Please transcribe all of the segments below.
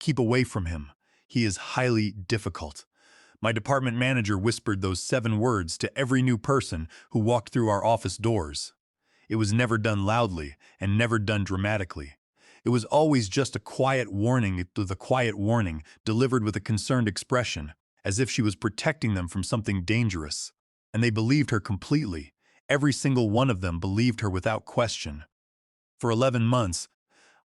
Keep away from him. He is highly difficult. My department manager whispered those 7 words to every new person who walked through our office doors. It was never done loudly and never done dramatically. It was always just a quiet warning delivered with a concerned expression, as if she was protecting them from something dangerous. And they believed her completely. Every single one of them believed her without question. For 11 months,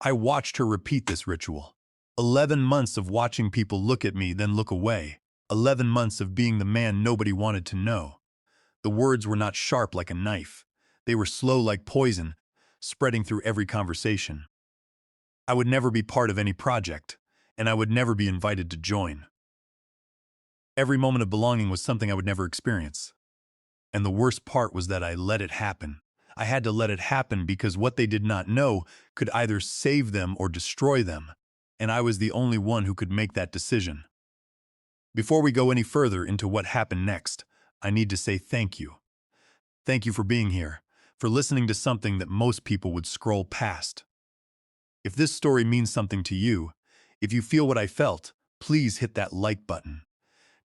I watched her repeat this ritual. 11 months of watching people look at me, then look away. 11 months of being the man nobody wanted to know. The words were not sharp like a knife. They were slow like poison, spreading through every conversation. I would never be part of any project, and I would never be invited to join. Every moment of belonging was something I would never experience. And the worst part was that I let it happen. I had to let it happen because what they did not know could either save them or destroy them, and I was the only one who could make that decision. Before we go any further into what happened next, I need to say thank you. Thank you for being here, for listening to something that most people would scroll past. If this story means something to you, if you feel what I felt, please hit that like button.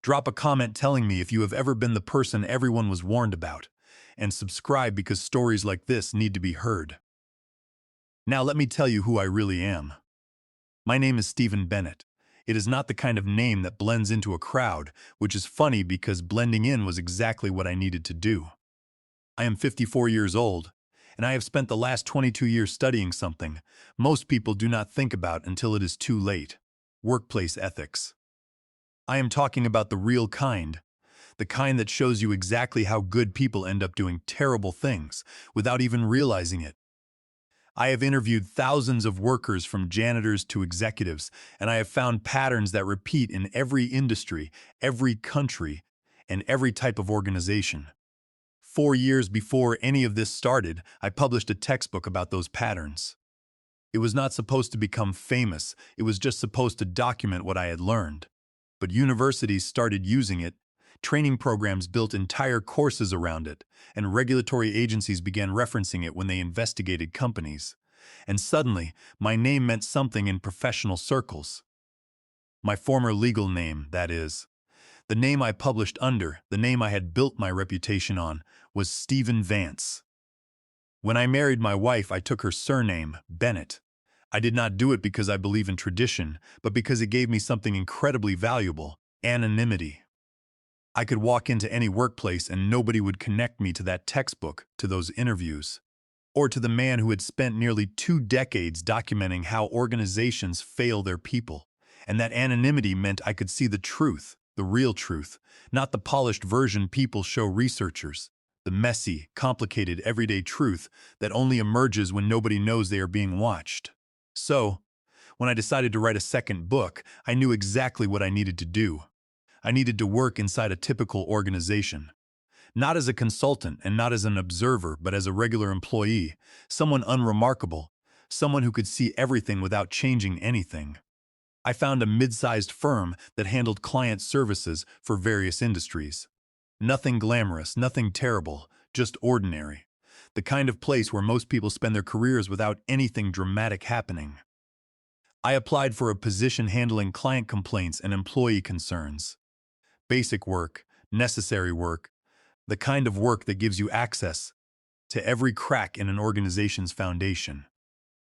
Drop a comment telling me if you have ever been the person everyone was warned about, and subscribe because stories like this need to be heard. Now let me tell you who I really am. My name is Stephen Bennett. It is not the kind of name that blends into a crowd, which is funny because blending in was exactly what I needed to do. I am 54 years old, and I have spent the last 22 years studying something most people do not think about until it is too late: workplace ethics. I am talking about the real kind, the kind that shows you exactly how good people end up doing terrible things without even realizing it. I have interviewed thousands of workers from janitors to executives, and I have found patterns that repeat in every industry, every country, and every type of organization. 4 years before any of this started, I published a textbook about those patterns. It was not supposed to become famous, it was just supposed to document what I had learned. But universities started using it, training programs built entire courses around it, and regulatory agencies began referencing it when they investigated companies. And suddenly, my name meant something in professional circles. My former legal name, that is. The name I published under, the name I had built my reputation on, was Stephen Vance. When I married my wife, I took her surname, Bennett. I did not do it because I believe in tradition, but because it gave me something incredibly valuable: anonymity. I could walk into any workplace and nobody would connect me to that textbook, to those interviews, or to the man who had spent nearly 2 decades documenting how organizations fail their people. And that anonymity meant I could see the truth, the real truth, not the polished version people show researchers, the messy, complicated, everyday truth that only emerges when nobody knows they are being watched. So, when I decided to write a second book, I knew exactly what I needed to do. I needed to work inside a typical organization. Not as a consultant and not as an observer, but as a regular employee, someone unremarkable, someone who could see everything without changing anything. I found a mid-sized firm that handled client services for various industries. Nothing glamorous, nothing terrible, just ordinary. The kind of place where most people spend their careers without anything dramatic happening. I applied for a position handling client complaints and employee concerns. Basic work, necessary work, the kind of work that gives you access to every crack in an organization's foundation.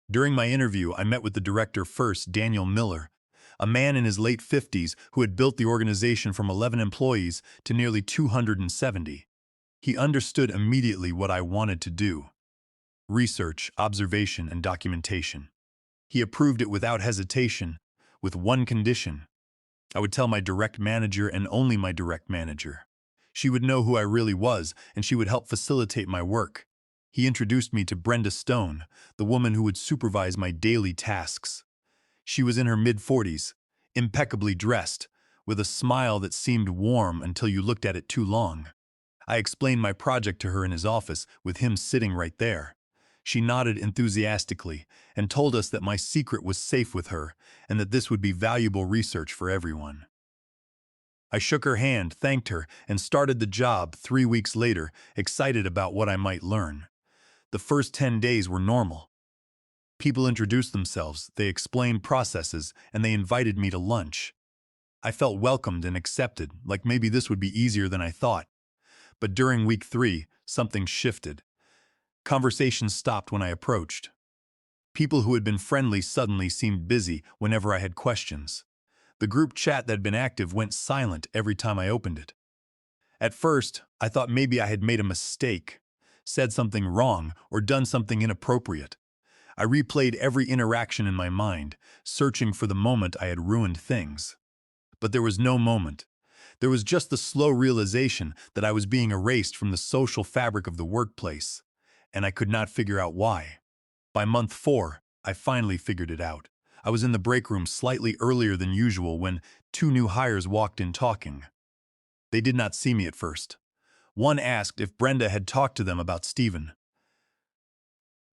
During my interview, I met with the director first, Daniel Miller, a man in his late 50s who had built the organization from 11 employees to nearly 270. He understood immediately what I wanted to do: research, observation, and documentation. He approved it without hesitation, with one condition: I would tell my direct manager and only my direct manager. She would know who I really was, and she would help facilitate my work. He introduced me to Brenda Stone, the woman who would supervise my daily tasks. She was in her mid-40s, impeccably dressed, with a smile that seemed warm until you looked at it too long. I explained my project to her in his office, with him sitting right there. She nodded enthusiastically and told us that my secret was safe with her and that this would be valuable research for everyone. I shook her hand, thanked her, and started the job 3 weeks later, excited about what I might learn. The first 10 days were normal. People introduced themselves, they explained processes, and they invited me to lunch. I felt welcomed and accepted, like maybe this would be easier than I thought. But during week 3, something shifted. Conversations stopped when I approached. People who had been friendly suddenly seemed busy whenever I had questions. The group chat that had been active went silent every time I opened it. At first, I thought maybe I had made a mistake, said something wrong, or done something inappropriate. I replayed every interaction in my mind, searching for the moment I had ruined things. But there was no moment. There was just the slow realization that I was being erased from the social fabric of the workplace, and I could not figure out why. By month 4, I finally figured it out. I was in the break room slightly earlier than usual when 2 new hires walked in talking. They did not see me at first. One asked if Brenda had talked to them about Stephen.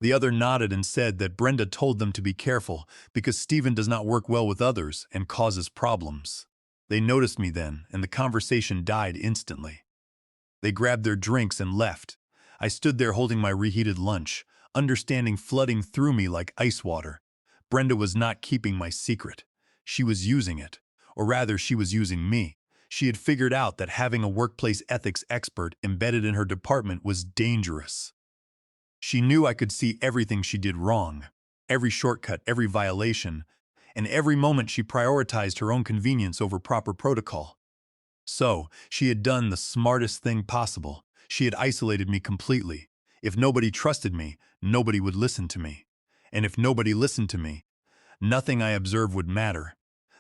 The other nodded and said that Brenda told them to be careful because Stephen does not work well with others and causes problems. They noticed me then, and the conversation died instantly. They grabbed their drinks and left. I stood there holding my reheated lunch, understanding flooding through me like ice water. Brenda was not keeping my secret. She was using it. Or rather, she was using me. She had figured out that having a workplace ethics expert embedded in her department was dangerous. She knew I could see everything she did wrong, every shortcut, every violation, and every moment she prioritized her own convenience over proper protocol. So, she had done the smartest thing possible. She had isolated me completely. If nobody trusted me, nobody would listen to me. And if nobody listened to me, nothing I observed would matter.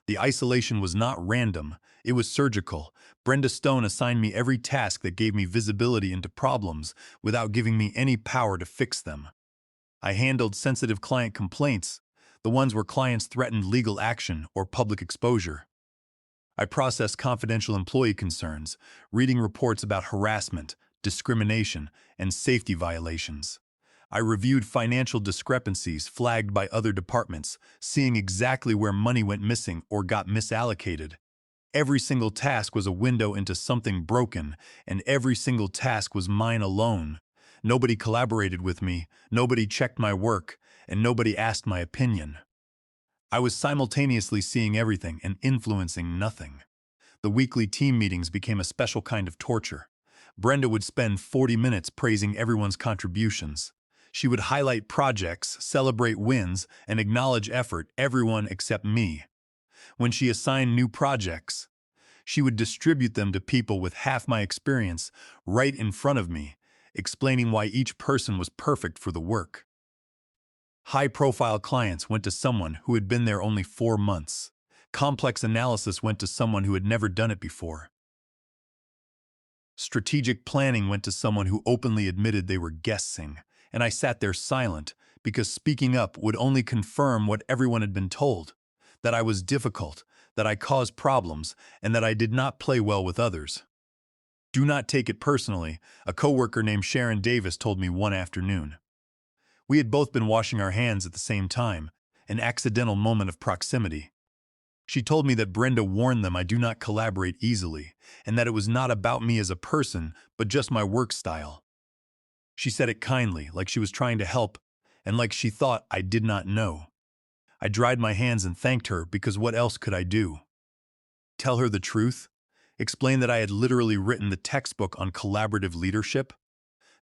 The isolation was not random, it was surgical. Brenda Stone assigned me every task that gave me visibility into problems without giving me any power to fix them. I handled sensitive client complaints, the ones where clients threatened legal action or public exposure. I processed confidential employee concerns, reading reports about harassment, discrimination, and safety violations. I reviewed financial discrepancies flagged by other departments, seeing exactly where money went missing or got misallocated. Every single task was a window into something broken, and every single task was mine alone. Nobody collaborated with me, nobody checked my work, and nobody asked my opinion. I was simultaneously seeing everything and influencing nothing. The weekly team meetings became a special kind of torture. Brenda would spend 40 minutes praising everyone's contributions. She would highlight projects, celebrate wins, and acknowledge effort, everyone except me. When she assigned new projects, she would distribute them to people with half my experience right in front of me, explaining why each person was perfect for the work. High-profile clients went to someone who had been there only 4 months. Complex analysis went to someone who had never done it before. Strategic planning went to someone who openly admitted they were guessing, and I sat there silent because speaking up would only confirm what everyone had been told, that I was difficult, that I caused problems, and that I did not play well with others. Do not take it personally, a coworker named Sharon Davis told me one afternoon. We had both been washing our hands at the same time, an accidental moment of proximity. She told me that Brenda warned them I do not collaborate easily, and that it was not about me as a person, but just my work style. She said it kindly, like she was trying to help, and like she thought I did not know. I dried my hands and thanked her because what else could I do? Tell her the truth? Explain that I had literally written the textbook on collaborative leadership?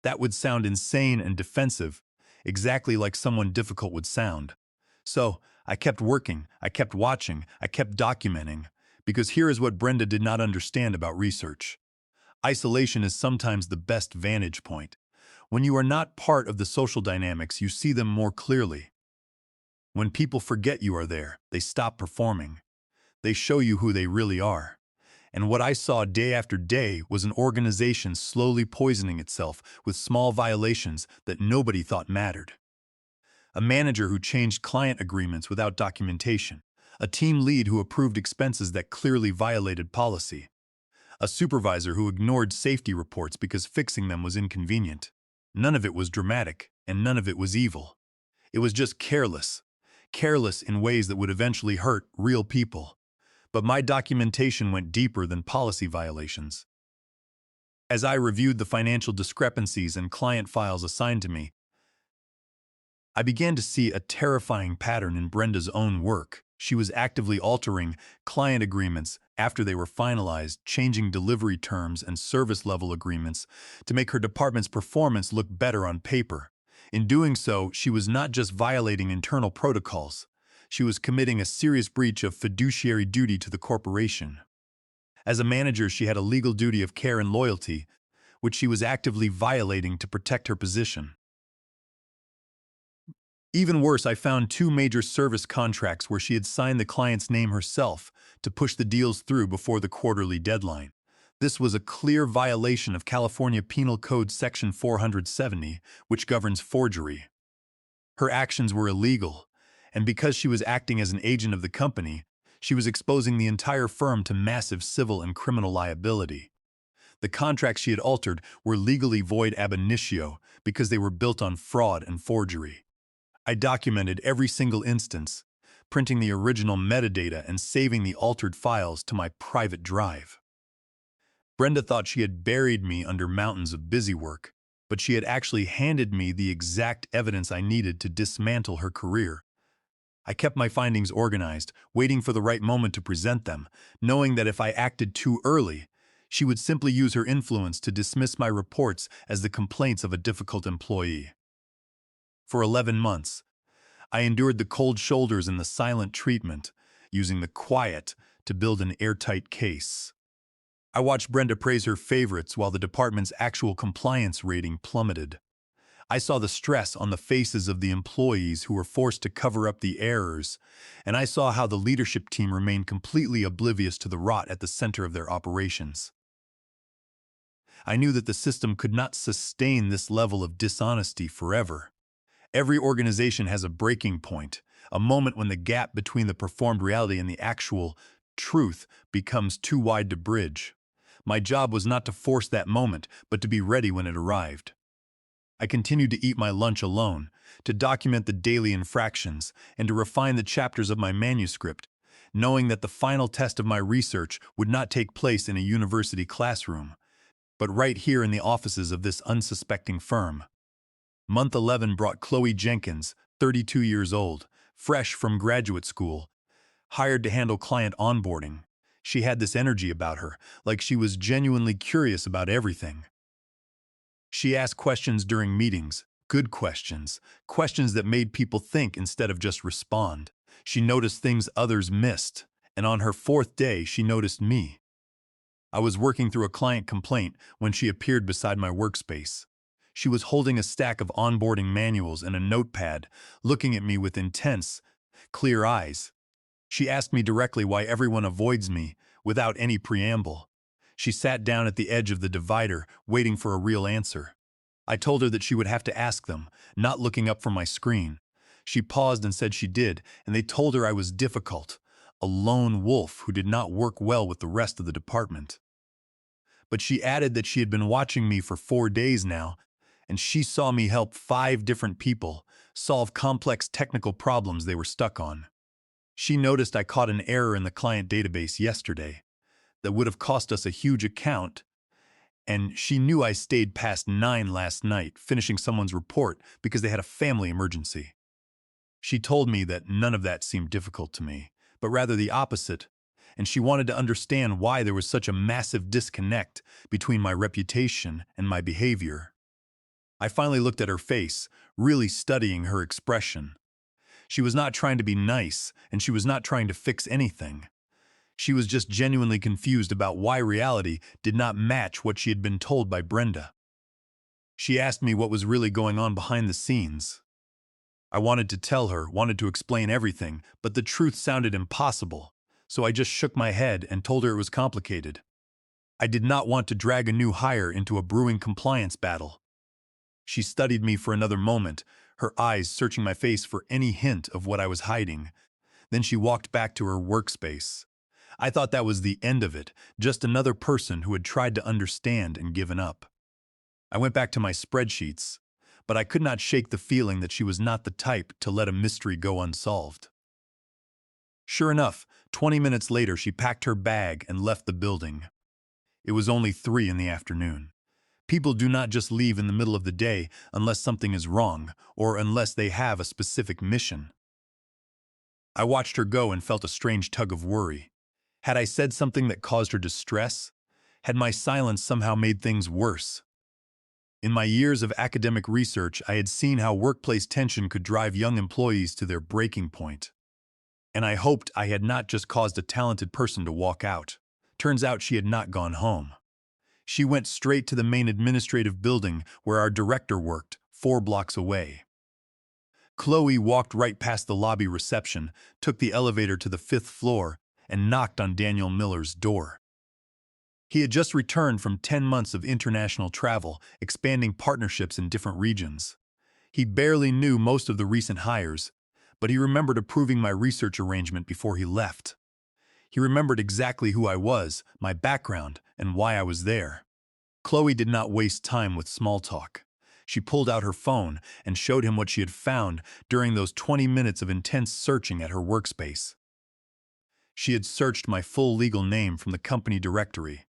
That would sound insane and defensive, exactly like someone difficult would sound. So, I kept working, I kept watching, I kept documenting, because here is what Brenda did not understand about research. Isolation is sometimes the best vantage point. When you are not part of the social dynamics, you see them more clearly. When people forget you are there, they stop performing. They show you who they really are. And what I saw day after day was an organization slowly poisoning itself with small violations that nobody thought mattered. A manager who changed client agreements without documentation, a team lead who approved expenses that clearly violated policy, a supervisor who ignored safety reports because fixing them was inconvenient. None of it was dramatic, and none of it was evil. It was just careless in ways that would eventually hurt real people. But my documentation went deeper than policy violations. As I reviewed the financial discrepancies and client files assigned to me, I began to see a terrifying pattern in Brenda's own work. She was actively altering client agreements after they were finalized, changing delivery terms and service level agreements to make her department's performance look better on paper. In doing so, she was not just violating internal protocols, she was committing a serious breach of fiduciary duty to the corporation. As a manager, she had a legal duty of care and loyalty, which she was actively violating to protect her position. Even worse, I found two major service contracts where she had signed the client's name herself to push the deals through before the quarterly deadline. This was a clear violation of California Penal Code Section 470, which governs forgery. Her actions were illegal, and because she was acting as an agent of the company, she was exposing the entire firm to massive civil and criminal liability. The contracts she had altered were legally void ab initio because they were built on fraud and forgery. I documented every single instance, printing the original metadata and saving the altered files to my private drive. Brenda thought she had buried me under mountains of busy work, but she had actually handed me the exact evidence I needed to dismantle her career. I kept my findings organized, waiting for the right moment to present them, knowing that if I acted too early, she would simply use her influence to dismiss my reports as the complaints of a difficult employee. For 11 months, I endured the cold shoulders and the silent treatment, using the quiet to build an airtight case. I watched Brenda praise her favorites while the department's actual compliance rating plummeted. I saw the stress on the faces of the employees who were forced to cover up the errors, and I saw how the leadership team remained completely oblivious to the rot at the center of their operations. I knew that the system could not sustain this level of dishonesty forever. Every organization has a breaking point, a moment when the gap between the performed reality and the actual truth becomes too wide to bridge. My job was not to force that moment, but to be ready when it arrived. I continued to eat my lunch alone, to document the daily infractions, and to refine the chapters of my manuscript, knowing that the final test of my research would not take place in a university classroom, but right here in the offices of this unsuspecting firm. Month 11 brought Chloe Jenkins, 32 years old, fresh from graduate school, hired to handle client onboarding. She had this energy about her, like she was genuinely curious about everything. She asked questions during meetings, good questions, questions that made people think instead of just respond. She noticed things others missed, and on her fourth day, she noticed me. I was working through a client complaint when she appeared beside my workspace. She was holding a stack of onboarding manuals and a notepad, looking at me with intense, clear eyes. She asked me directly why everyone avoids me, without any preamble. She sat down at the edge of the divider, waiting for a real answer. I told her that she would have to ask them, not looking up from my screen. She paused and said she did, and they told her I was difficult, a lone wolf who did not work well with the rest of the department. But she added that she had been watching me for 4 days now, and she saw me help 5 different people solve complex technical problems they were stuck on. She noticed I caught an error in the client database yesterday that would have cost us a huge account, and she knew I stayed past 9 last night finishing someone's report because they had a family emergency. She told me that none of that seemed difficult to me, but rather the opposite, and she wanted to understand why there was such a massive disconnect between my reputation and my behavior. I finally looked at her face, really studying her expression. She was not trying to be nice, and she was not trying to fix anything. She was just genuinely confused about why reality did not match what she had been told by Brenda. She asked me what was really going on behind the scenes. I wanted to tell her, wanted to explain everything, but the truth sounded impossible, so I just shook my head and told her it was complicated. I did not want to drag a new hire into a brewing compliance battle. She studied me for another moment, her eyes searching my face for any hint of what I was hiding. Then she walked back to her workspace. I thought that was the end of it, just another person who had tried to understand and given up. I went back to my spreadsheets, but I could not shake the feeling that she was not the type to let a mystery go unsolved. Sure enough, 20 minutes later she packed her bag and left the building. It was only 3 in the afternoon. People do not just leave in the middle of the day unless something is wrong or unless they have a specific mission. I watched her go and felt a strange tug of worry. Had I said something that caused her distress? Had my silence somehow made things worse? In my years of academic research, I had seen how workplace tension could drive young employees to their breaking point. And I hoped I had not just caused a talented person to walk out. Turns out she had not gone home. She went straight to the main administrative building where our director worked, 4 blocks away. Chloe walked right past the lobby reception, took the elevator to the 5th floor, and knocked on Daniel Miller's door. He had just returned from 10 months of international travel, expanding partnerships in different regions. He barely knew most of the recent hires, but he remembered approving my research arrangement before he left. He remembered exactly who I was, my background, and why I was there. Chloe did not waste time with small talk. She pulled out her phone and showed him what she had found during those 20 minutes of intense searching at her workspace. She had searched my full legal name from the company directory.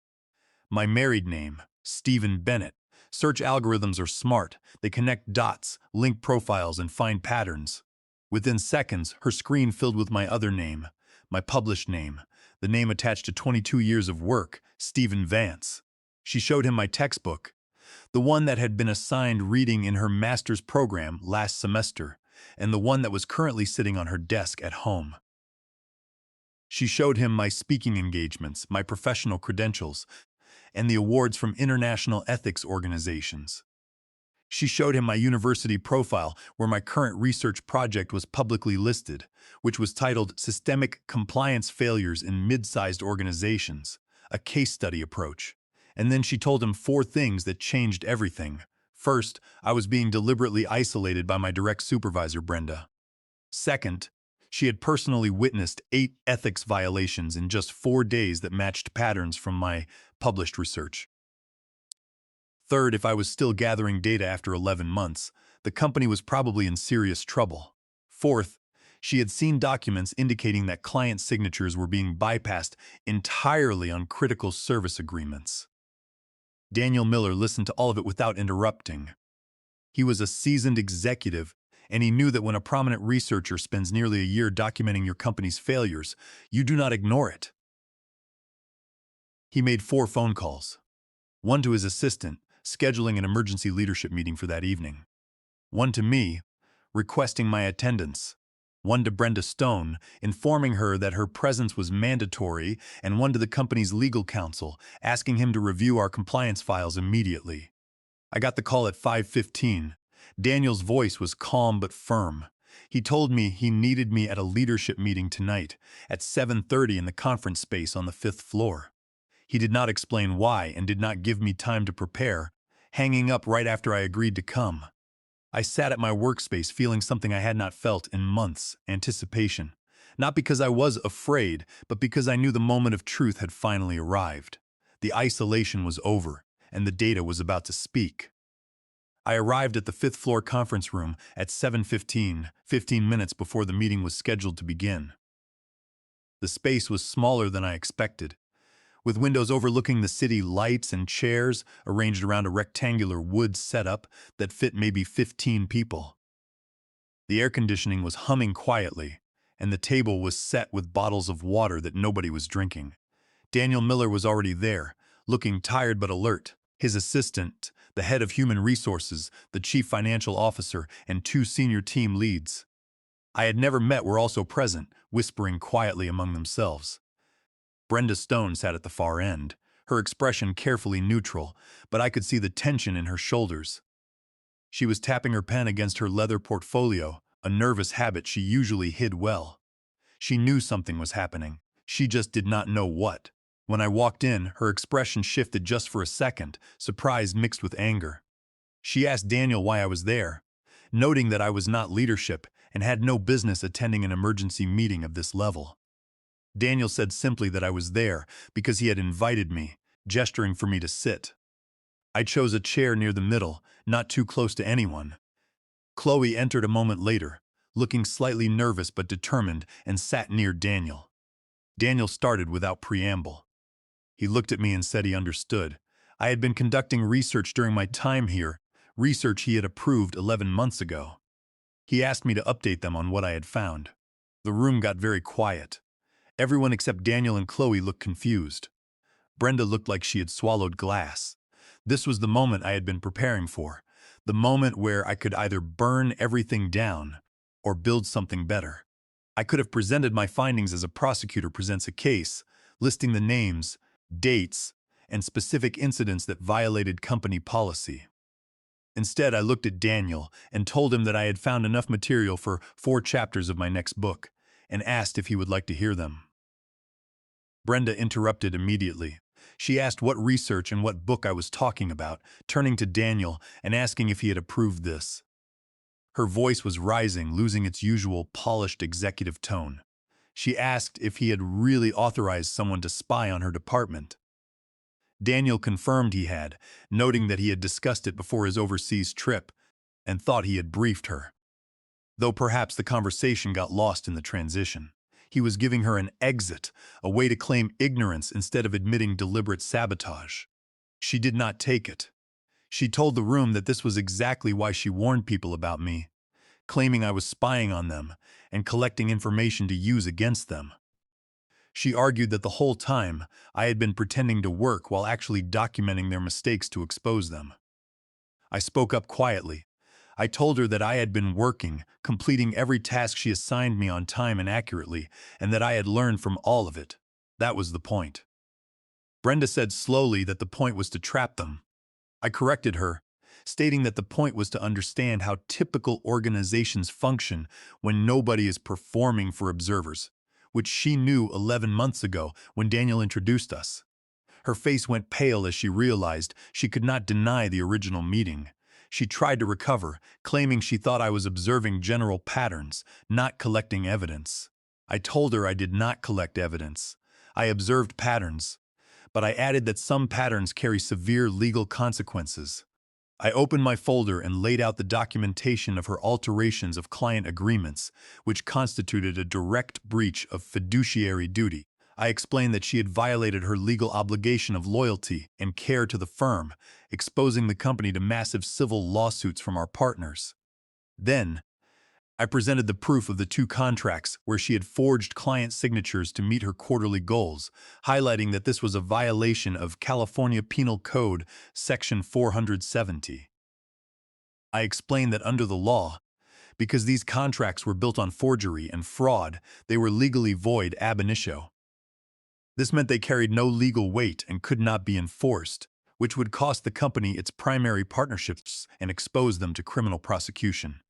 My married name, Stephen Bennett. Search algorithms are smart. They connect dots, link profiles, and find patterns. Within seconds, her screen filled with my other name, my published name, the name attached to 22 years of work, Stephen Vance. She showed him my textbook, the one that had been assigned reading in her master's program last semester, and the one that was currently sitting on her desk at home. She showed him my speaking engagements, my professional credentials, and the awards from international ethics organizations. She showed him my university profile where my current research project was publicly listed, which was titled Systemic Compliance Failures in Mid-Sized Organizations, a case study approach. And then she told him 4 things that changed everything. First, I was being deliberately isolated by my direct supervisor, Brenda. Second, she had personally witnessed 8 ethics violations in just 4 days that matched patterns from my published research. Third, if I was still gathering data after 11 months, the company was probably in serious trouble. Fourth, she had seen documents indicating that client signatures were being bypassed entirely on critical service agreements. Daniel Miller listened to all of it without interrupting. He was a seasoned executive, and he knew that when a prominent researcher spends nearly a year documenting your company's failures, you do not ignore it. He made 4 phone calls. One to his assistant, scheduling an emergency leadership meeting for that evening. One to me, requesting my attendance. One to Brenda Stone, informing her that her presence was mandatory, and one to the company's legal counsel, asking him to review our compliance files immediately. I got the call at 5:15. Daniel's voice was calm but firm. He told me he needed me at a leadership meeting tonight at 7:30 in the conference space on the 5th floor. He did not explain why and did not give me time to prepare, hanging up right after I agreed to come. I sat at my workspace feeling something I had not felt in months, anticipation. Not because I was afraid, but because I knew the moment of truth had finally arrived. The isolation was over, and the data was about to speak. I arrived at the 5th floor conference room at 7:15, 15 minutes before the meeting was scheduled to begin. The space was smaller than I expected, with windows overlooking the city, lights and chairs arranged around a rectangular wood setup that fit maybe 15 people. The air conditioning was humming quietly, and the table was set with bottles of water that nobody was drinking. Daniel Miller was already there, looking tired but alert. His assistant, the head of human resources, the chief financial officer, and 2 senior team leads I had never met were also present, whispering quietly among themselves. Brenda Stone sat at the far end, her expression carefully neutral, but I could see the tension in her shoulders. She was tapping her pen against her leather portfolio, a nervous habit she usually hid well. She knew something was happening. She just did not know what. When I walked in, her expression shifted just for a second, surprise mixed with anger. She asked Daniel why I was there, noting that I was not leadership and had no business attending an emergency meeting of this level. Daniel said simply that I was there because he had invited me, gesturing for me to sit. I chose a chair near the middle, not too close to anyone. Chloe entered a moment later, looking slightly nervous but determined, and sat near Daniel. Daniel started without preamble. He looked at me and said he understood. I had been conducting research during my time here, research he had approved 11 months ago. He asked me to update them on what I had found. The room got very quiet. Everyone except Daniel and Chloe looked confused. Brenda looked like she had swallowed glass. This was the moment I had been preparing for, the moment where I could either burn everything down or build something better. I could have presented my findings as a prosecutor presents a case, listing the names, dates, and specific incidents that violated company policy. Instead, I looked at Daniel and told him that I had found enough material for 4 chapters of my next book, and asked if he would like to hear them. Brenda interrupted immediately. She asked what research and what book I was talking about, turning to Daniel and asking if he had approved this. Her voice was rising, losing its usual polished executive tone. She asked if he had really authorized someone to spy on her department. Daniel confirmed he had, noting that he had discussed it before his overseas trip and thought he had briefed her. Though perhaps the conversation got lost in the transition. He was giving her an exit, a way to claim ignorance instead of admitting deliberate sabotage. She did not take it. She told the room that this was exactly why she warned people about me, claiming I was spying on them and collecting information to use against them. She argued that the whole time I had been pretending to work while actually documenting their mistakes to expose them. I spoke up quietly. I told her that I had been working, completing every task she assigned me on time and accurately, and that I had learned from all of it. That was the point. Brenda said slowly that the point was to trap them. I corrected her, stating that the point was to understand how typical organizations function when nobody is performing for observers, which she knew 11 months ago when Daniel introduced us. Her face went pale as she realized she could not deny the original meeting. She tried to recover, claiming she thought I was observing general patterns, not collecting evidence. I told her I did not collect evidence. I observed patterns, but I added that some patterns carry severe legal consequences. I opened my folder and laid out the documentation of her alterations of client agreements, which constituted a direct breach of fiduciary duty. I explained that she had violated her legal obligation of loyalty and care to the firm, exposing the company to massive civil lawsuits from our partners. Then, I presented the proof of the 2 contracts where she had forged client signatures to meet her quarterly goals, highlighting that this was a violation of California Penal Code Section 470. I explained that under the law, because these contracts were built on forgery and fraud, they were legally void ab initio. This meant they carried no legal weight and could not be enforced, which would cost the company its primary partnerships and expose them to criminal prosecution.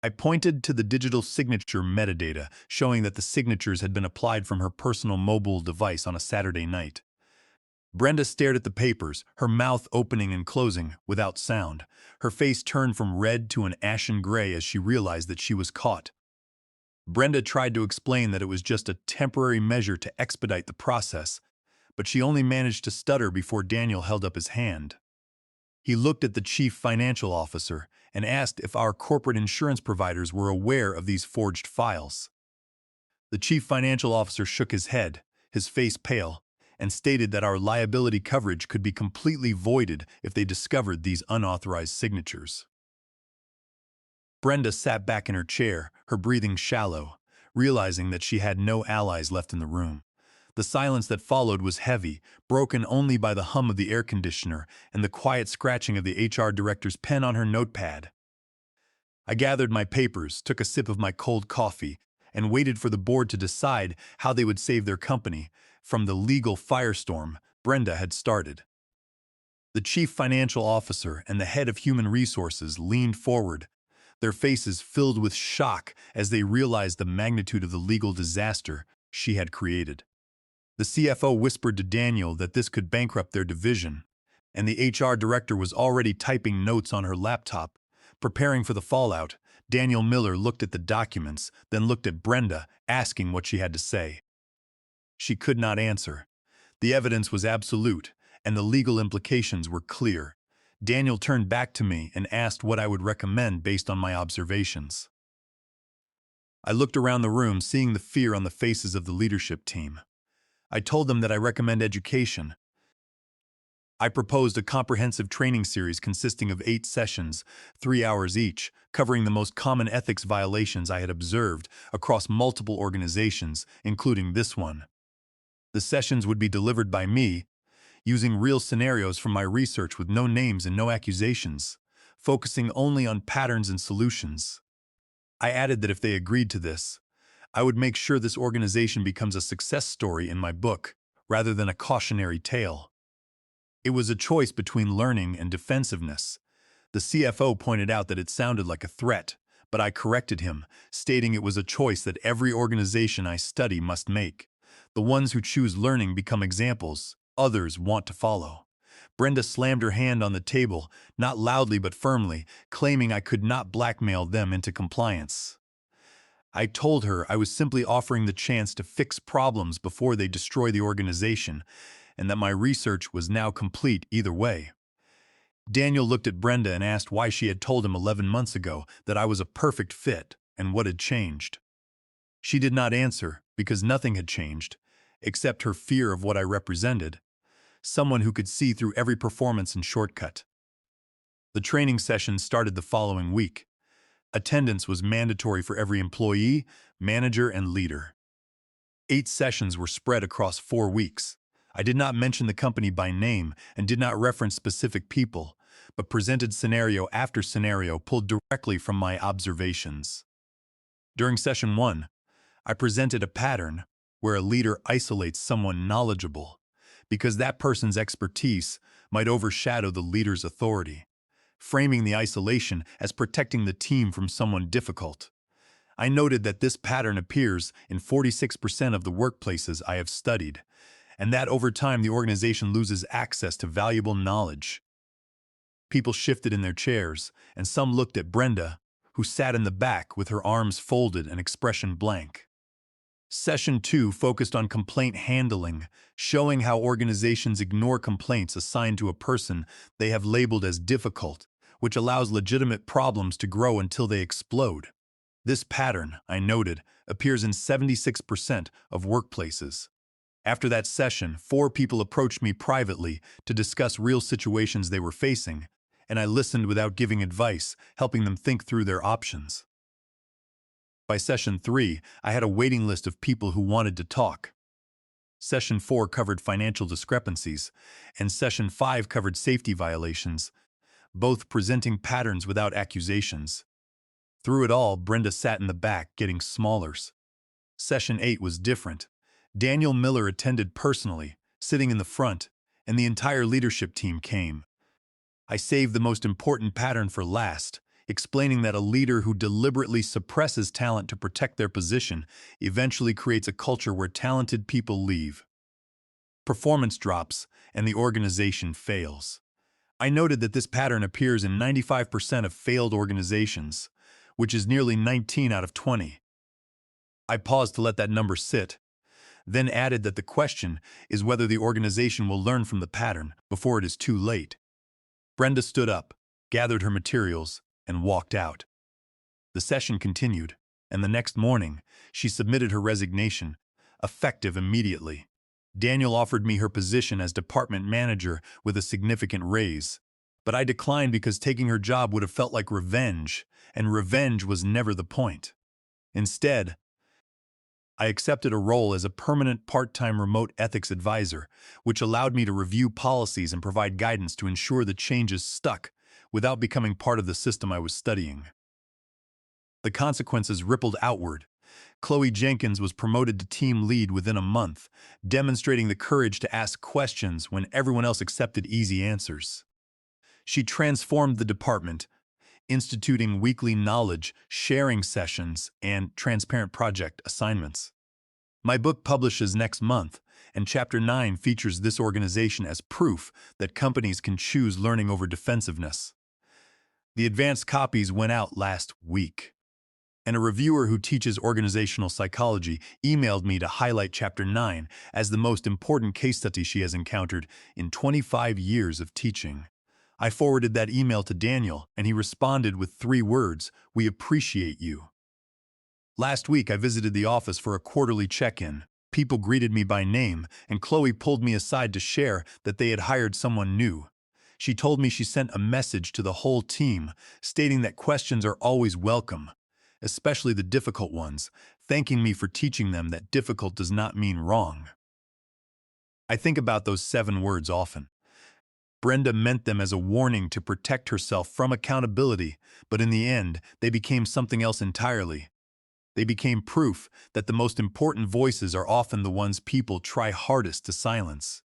I pointed to the digital signature metadata showing that the signatures had been applied from her personal mobile device on a Saturday night. Brenda stared at the papers, her mouth opening and closing without sound. Her face turned from red to an ashen gray as she realized that she was caught. Brenda tried to explain that it was just a temporary measure to expedite the process, but she only managed to stutter before Daniel held up his hand. He looked at the chief financial officer and asked if our corporate insurance providers were aware of these forged files. The chief financial officer shook his head, his face pale, and stated that our liability coverage could be completely voided if they discovered these unauthorized signatures. Brenda sat back in her chair, her breathing shallow, realizing that she had no allies left in the room. The silence that followed was heavy, broken only by the hum of the air conditioner and the quiet scratching of the HR director's pen on her notepad. I gathered my papers, took a sip of my cold coffee, and waited for the board to decide how they would save their company from the legal firestorm Brenda had started. The chief financial officer and the head of human resources leaned forward, their faces filled with shock as they realized the magnitude of the legal disaster she had created. The CFO whispered to Daniel that this could bankrupt their division, and the HR director was already typing notes on her laptop, preparing for the fallout. Daniel Miller looked at the documents, then looked at Brenda, asking what she had to say. She could not answer. The evidence was absolute, and the legal implications were clear. Daniel turned back to me and asked what I would recommend based on my observations. I looked around the room, seeing the fear on the faces of the leadership team. I told them that I recommend education, I proposed a comprehensive training series consisting of 8 sessions, 3 hours each, covering the most common ethics violations I had observed across multiple organizations, including this one. The sessions would be delivered by me, using real scenarios from my research with no names and no accusations, focusing only on patterns and solutions. I added that if they agreed to this, I would make sure this organization becomes a success story in my book, rather than a cautionary tale. It was a choice between learning and defensiveness. The CFO pointed out that it sounded like a threat, but I corrected him, stating it was a choice that every organization I study must make. The ones who choose learning become examples, others want to follow. Brenda slammed her hand on the table, not loudly but firmly, claiming I could not blackmail them into compliance. I told her I was simply offering the chance to fix problems before they destroy the organization, and that my research was now complete either way. Daniel looked at Brenda and asked why she had told him 11 months ago that I was a perfect fit and what had changed. She did not answer because nothing had changed, except her fear of what I represented, someone who could see through every performance and shortcut. The training session started the following week. Attendance was mandatory for every employee, manager, and leader. 8 sessions were spread across 4 weeks. I did not mention the company by name and did not reference specific people, but presented scenario after scenario pulled directly from my observations. During session 1, I presented a pattern where a leader isolates someone knowledgeable because that person's expertise might overshadow the leader's authority, framing the isolation as protecting the team from someone difficult. I noted that this pattern appears in 46% of the workplaces I have studied, and that over time the organization loses access to valuable knowledge. People shifted in their chairs, and some looked at Brenda, who sat in the back with her arms folded and expression blank. Session 2 focused on complaint handling, showing how organizations ignore complaints assigned to a person they have labeled as difficult, which allows legitimate problems to grow until they explode. This pattern, I noted, appears in 76% of workplaces. After that session, 4 people approached me privately to discuss real situations they were facing, and I listened without giving advice, helping them think through their options. By session 3, I had a waiting list of people who wanted to talk. Session 4 covered financial discrepancies, and session 5 covered safety violations, both presenting patterns without accusations. Through it all, Brenda sat in the back, getting smaller. Session 8 was different. Daniel Miller attended personally, sitting in the front, and the entire leadership team came. I saved the most important pattern for last, explaining that a leader who deliberately suppresses talent to protect their position eventually creates a culture where talented people leave. Performance drops, and the organization fails. I noted that this pattern appears in 95% of failed organizations, which is nearly 19 out of 20. I paused to let that number sit, then added that the question is whether the organization will learn from the pattern before it is too late. Brenda stood up, gathered her materials, and walked out. The session continued, and the next morning, she submitted her resignation, effective immediately. Daniel offered me her position as department manager with a significant raise, but I declined because taking her job would have felt like revenge, and revenge was never the point. Instead, I accepted a role as a permanent part-time remote ethics advisor, which allowed me to review policies and provide guidance to ensure the changes stuck without becoming part of the system I was studying. The consequences rippled outward. Chloe Jenkins was promoted to team lead within a month, demonstrating the courage to ask questions when everyone else accepted easy answers. She transformed the department, instituting weekly knowledge sharing sessions and transparent project assignments. My book publishes next month, and Chapter 9 features this organization as proof that companies can choose learning over defensiveness. The advanced copies went out last week, and a reviewer who teaches organizational psychology emailed me to highlight Chapter 9 as the most important case study she has encountered in 25 years of teaching. I forwarded that email to Daniel, and he responded with 3 words: "We appreciate you." Last week, I visited the office for a quarterly check-in. People greeted me by name, and Chloe pulled me aside to share that they had hired someone new. She told me she sent a message to the whole team, stating that questions are always welcome, especially the difficult ones, thanking me for teaching them that difficult does not mean wrong. I think about those 7 words often. Brenda meant them as a warning to protect herself from accountability, but in the end, they became something else entirely. They became proof that the most important voices are often the ones people try hardest to silence.